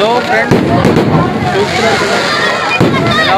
So friends చూస్తున్నారు కదా ఎలా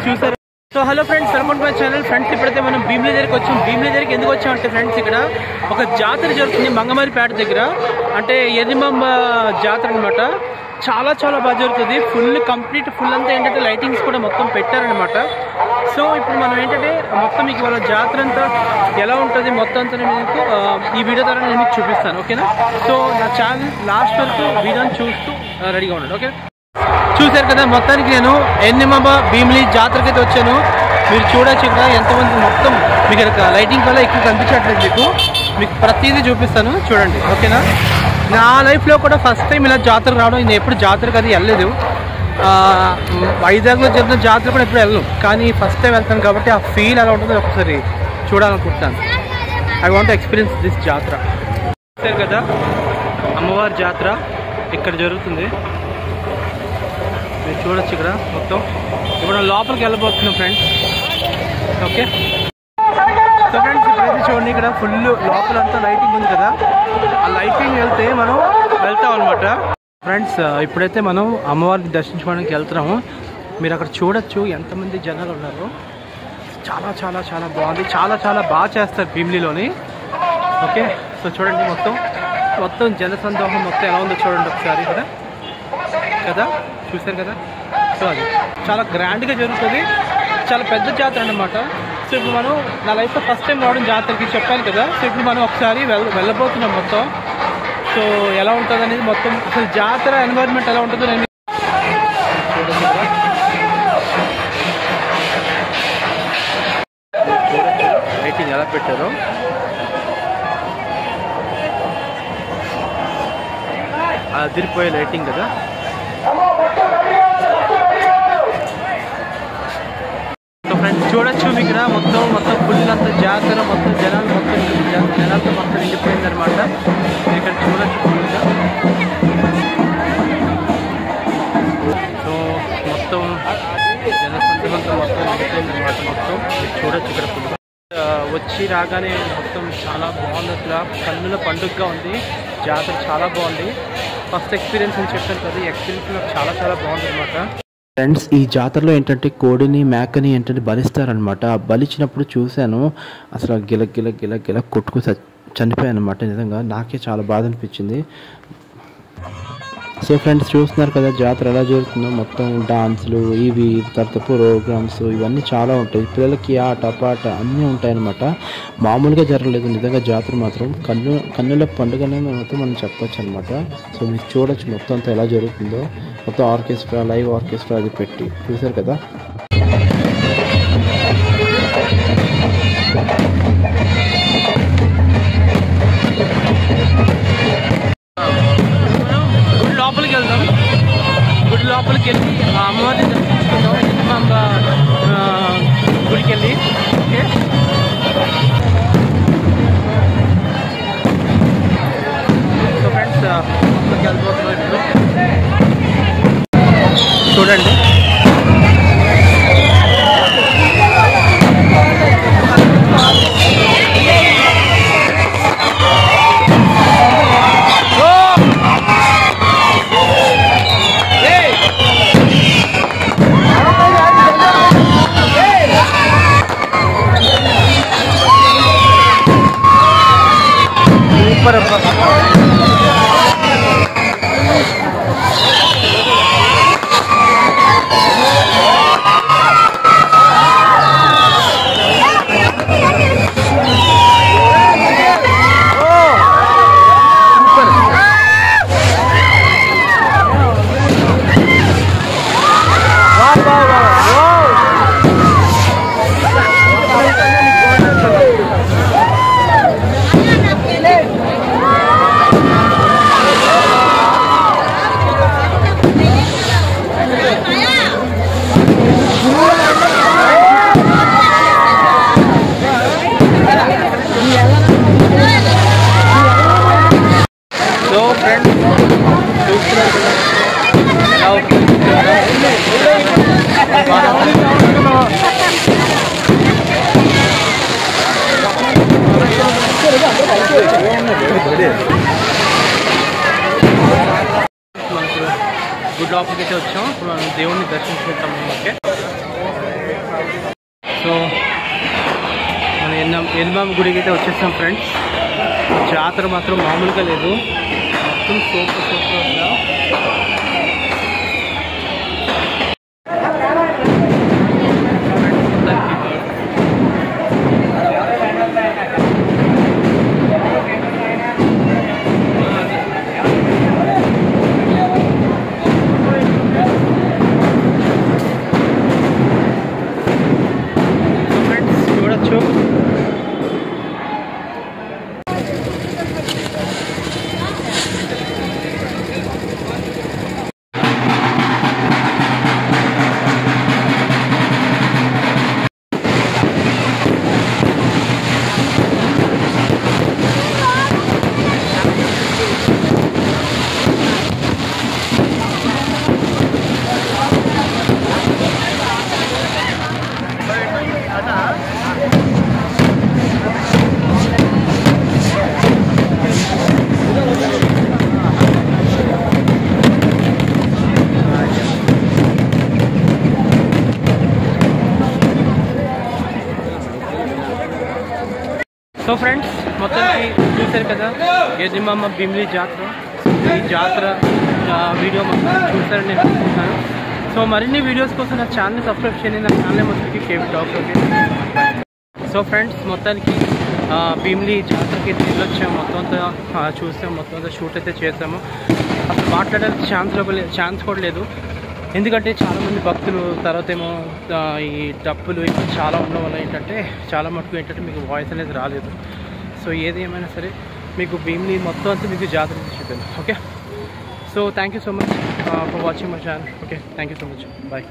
చూసారు. So hello friends, welcome to my channel. Friends ఇప్పుడైతే మనం భీమిలి దగ్గరికి వచ్చాం. భీమిలి దగ్గరికి ఎందుకు వచ్చామంటే ఫ్రెండ్స్ ఇక్కడ ఒక జాతర జరుగుతుంది మంగమారిపేట దగ్గర. అంటే ఎర్రిమాంబ జాతర అనమాట. చాలా చాలా బాగా జరుగుతుంది. కంప్లీట్ అంతా ఏంటంటే లైటింగ్స్ కూడా మొత్తం పెట్టారనమాట. సో ఇప్పుడు మనం ఏంటంటే మొత్తం మీకు వాళ్ళ జాతర అంతా ఎలా ఉంటుంది మొత్తం అంతా మీకు ఈ వీడియో ద్వారా నేను మీకు చూపిస్తాను. ఓకేనా? సో నా ఛానల్ లాస్ట్ వరకు వీడియోని చూస్తూ రెడీగా ఉండండి. ఓకే, చూశారు కదా మొత్తానికి నేను ఎర్రిమాంబ భీమిలి జాతరకి అయితే వచ్చాను. మీరు చూడొచ్చు ఇక్కడ ఎంతమంది మొత్తం మీకు ఇక్కడ లైటింగ్ వల్ల ఎక్కువ కనిపించట్లేదు. మీకు ప్రతిదీ చూపిస్తాను చూడండి. ఓకేనా? నా లైఫ్లో కూడా ఫస్ట్ టైం ఇలా జాతర రావడం. నేను ఎప్పుడు జాతరకు అది వెళ్ళలేదు. వైజాగ్లో జరిగిన జాతర కూడా ఎప్పుడు వెళ్ళను, కానీ ఫస్ట్ టైం వెళ్తాను కాబట్టి ఆ ఫీల్ ఎలా ఉంటుందో ఒకసారి చూడాలనుకుంటున్నాను. I want to experience this జాతర. చూశారు కదా అమ్మవారి జాతర ఇక్కడ జరుగుతుంది. మీరు చూడొచ్చు ఇక్కడ మొత్తం. ఇప్పుడు లోపలికి వెళ్ళబోతున్నాం ఫ్రెండ్స్. ఓకే, సో ఫ్రెండ్స్ ఇప్పుడైతే చూడండి ఇక్కడ ఫుల్ లోపలంతా లైటింగ్ ఉంది కదా. ఆ లైటింగ్ వెళ్తే మనం వెళ్తాం అనమాట. ఫ్రెండ్స్ ఇప్పుడైతే మనం అమ్మవారిని దర్శించుకోవడానికి వెళ్తున్నాము. మీరు అక్కడ చూడొచ్చు ఎంతమంది జనాలు ఉన్నారు. చాలా చాలా చాలా బాగుంది. చాలా చాలా బాగా చేస్తారు భీమిలిలోని. ఓకే, సో చూడండి మొత్తం జనసందోహం మొత్తం ఎలా ఉందో చూడండి ఒకసారి ఇక్కడ కదా. చూసారు కదా. సో అది చాలా గ్రాండ్గా జరుగుతుంది. చాలా పెద్ద జాతర అన్నమాట. సో ఇప్పుడు మనం నా లైఫ్లో ఫస్ట్ టైం రావడం జాతరకి చెప్పాను కదా. సో ఇప్పుడు మనం ఒకసారి వెళ్ళబోతున్నాం మొత్తం. సో ఎలా ఉంటుంది అనేది మొత్తం అసలు జాతర ఎన్వైర్న్మెంట్ ఎలా ఉంటుందో నేను లైటింగ్ ఎలా పెట్టారో. అదిరిపోయే లైటింగ్ కదా. ఫ్రెండ్స్ చూడొచ్చు మీకు ఇక్కడ మొత్తం ఫుల్ అంతా జాతర మొత్తం జనాలతో మొత్తం నిండిపోయింది అనమాట. ఇక్కడ చూడొచ్చు ఫుల్గా. సో మొత్తం జనసంద్రంతో మొత్తం నిండిపోయింది అనమాట. మొత్తం చూడొచ్చు ఇక్కడ ఫుల్గా. వచ్చి రాగానే మొత్తం చాలా బాగుంది. అసలు కన్నుల పండుగగా ఉంది. జాతర చాలా బాగుంది. ఫస్ట్ ఎక్స్పీరియన్స్ అని చెప్పాను కదా. ఈ ఎక్స్పీరియన్స్ నాకు చాలా చాలా బాగుంది అనమాట. ఫ్రెండ్స్ ఈ జాతరలో ఏంటంటే కోడిని మేకని ఏంటంటే బలిస్తారనమాట. బలిచ్చినప్పుడు చూశాను అసలు గిల కొట్టుకు చనిపోయాను అనమాట. నిజంగా నాకే చాలా బాధ అనిపించింది. సో ఫ్రెండ్స్ చూస్తున్నారు కదా జాతర ఎలా జరుగుతుందో. మొత్తం డాన్సులు ఇవి తర్వాత ప్రోగ్రామ్స్ ఇవన్నీ చాలా ఉంటాయి. పిల్లలకి ఆట పాట అన్నీ ఉంటాయన్నమాట. మామూలుగా జరగలేదు నిజంగా జాతర మాత్రం. కన్నుల పండుగనే మొత్తం మనం చెప్పొచ్చు అనమాట. సో మీరు చూడొచ్చు మొత్తం అంతా ఎలా జరుగుతుందో. మొత్తం ఆర్కెస్ట్రా లైవ్ ఆర్కెస్ట్రా అది పెట్టి చూసారు కదా. గుడి లోపలికి వెళ్ళి అమ్మవారిని దర్శించుకుందాం. ఎర్రిమాంబ గుడికి వెళ్ళి. ఓకే, సో ఫ్రెండ్స్ లోపలికి వెళ్ళిపోతున్నాం ఇప్పుడు. చూడండి సో ఫ్రెండ్స్ చూస్తున్నారు కదా ఎలా గుడ్ లోపలికి అయితే వచ్చాం. ఇప్పుడు మనం దేవుణ్ణి దర్శించుకుంటాం. ఓకే, సో మనం ఎల్మాం గుడికి అయితే వచ్చేస్తాం ఫ్రెండ్స్. జాతర మాత్రం మామూలుగా లేదు, మొత్తం సూపర్ సూపర్ ఉందా. సో ఫ్రెండ్స్ మొత్తానికి చూశారు కదా ఎర్రమామ భీమిలి జాతర. ఈ జాతర వీడియో మొత్తం చూసారని నేను అనుకుంటున్నాను. సో మరిన్ని వీడియోస్ కోసం నా ఛానల్ని సబ్స్క్రైబ్ చేయండి. నా ఛానల్ మొత్తానికి కేవీ టాక్. సో ఫ్రెండ్స్ మొత్తానికి భీమిలి జాతరకి వెళ్ళొచ్చాము. మొత్తం అంతా చూసాము, మొత్తం అంతా షూట్ అయితే చేసాము. అసలు మాట్లాడడానికి ఛాన్స్ కూడా లేదు, ఎందుకంటే చాలామంది భక్తులు, తర్వాత ఏమో ఈ డప్పులు ఇక్కడ చాలా ఉండడం వల్ల ఏంటంటే చాలా మటుకు ఏంటంటే మీకు వాయిస్ అనేది రాలేదు. సో ఏది ఏమైనా సరే మీకు భీమిలి మొత్తం అంతా మీకు జాతర చూపాను. Okay, so thank you so much for watching my channel. Okay, thank you so much, bye.